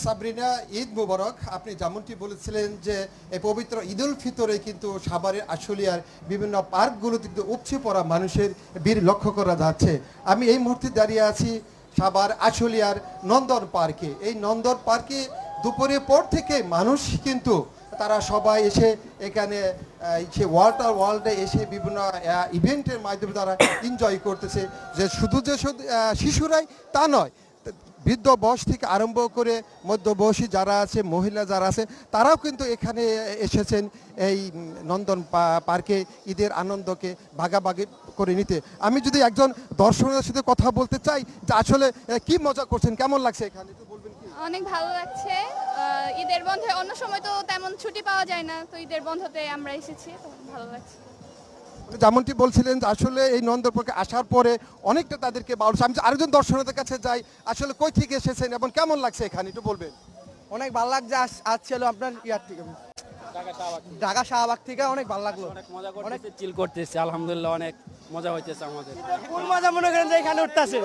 সাবরিনা, ঈদ মুবারক। আপনি যেমনটি বলেছিলেন যে এই পবিত্র ঈদুল ফিতরে কিন্তু সাভারের আশুলিয়ার বিভিন্ন পার্কগুলোতে কিন্তু উপচে পড়া মানুষের ভিড় লক্ষ্য করা যাচ্ছে। আমি এই মুহূর্তে দাঁড়িয়ে আছি সাভার আশুলিয়ার নন্দন পার্কে। এই নন্দন পার্কে দুপুরের পর থেকে মানুষ কিন্তু তারা সবাই এসে এখানে সে ওয়ার্ল্ডে এসে বিভিন্ন ইভেন্টের মাধ্যমে তারা এনজয় করতেছে। যে শুধু শিশুরাই তা নয়, বৃদ্ধ বয়স থেকে আরম্ভ করে মধ্যবয়সী যারা আছে, মহিলা যারা আছে, তারাও কিন্তু এখানে এসেছেন এই নন্দন পার্কে ঈদের আনন্দকে ভাগাভাগি করে নিতে। আমি যদি একজন দর্শকের সাথে কথা বলতে চাই যে আসলে কি মজা করছেন, কেমন লাগছে এখানে, একটু বলবেন কি? অনেক ভালো লাগছে। ঈদের বন্ধে অন্য সময় তো তেমন ছুটি পাওয়া যায় না, তো ঈদের বন্ধতে আমরা এসেছি, তো ভালো লাগছে। যেমনটি বলছিলেন যে আসলে এই নন্দনপার্কে আসার পরে অনেকটা তাদেরকে ভালো। আমি আরেকজন দর্শকদের কাছে যাই, আসলে কই থেকে এসেছেন এবং কেমন লাগছে এখানে, একটু বলবেন? অনেক ভালো লাগছে। আসছিল আপনার ইয়ার থেকে, ঢাকা শাহবাগ থেকে। অনেক ভালো লাগলো, অনেক মজা করতেছি, চিল করতেছি, আলহামদুলিল্লাহ অনেক মজা হইতেছে আমাদের। ফুল মজা মনে করেন যে এখানে উঠতেছে।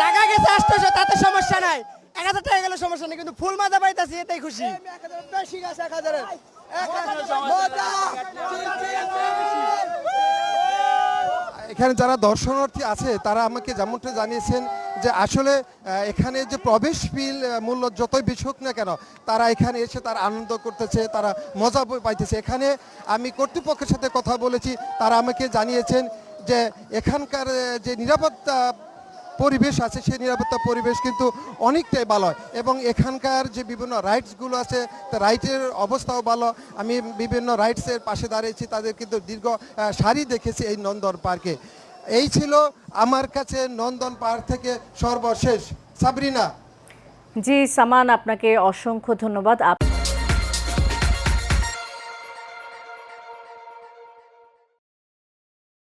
টাকা গেছে 800, তাতে সমস্যা নাই। 1000 টাকা গেলে সমস্যা নেই, কিন্তু ফুল মজা পাইতাছি, এটাই খুশি। বেশি গেছে 1000। এখানে যারা দর্শনার্থী আছে তারা আমাকে যেমনটা জানিয়েছেন যে আসলে এখানে যে প্রবেশ ফিল মূল্য যতই বেশি হোক না কেন, তারা এখানে এসে তারা আনন্দ করতেছে, তারা মজা পাইতেছে। এখানে আমি কর্তৃপক্ষের সাথে কথা বলেছি, তারা আমাকে জানিয়েছেন যে এখানকার যে নিরাপত্তা পরিবেশ আছে, সেই নিরাপত্তা পরিবেশ কিন্তু অনেকটাই ভালো, এবং এখানকার যে বিভিন্ন রাইডসগুলো আছে, রাইডের অবস্থাও ভালো। আমি বিভিন্ন রাইডসের পাশে দাঁড়িয়েছি, তাদের কিন্তু দীর্ঘ সারি দেখেছি এই নন্দন পার্কে। এই ছিল আমার কাছে নন্দন পার্ক থেকে সর্বশেষ। সাবরিনা। জি সামান, আপনাকে অসংখ্য ধন্যবাদ।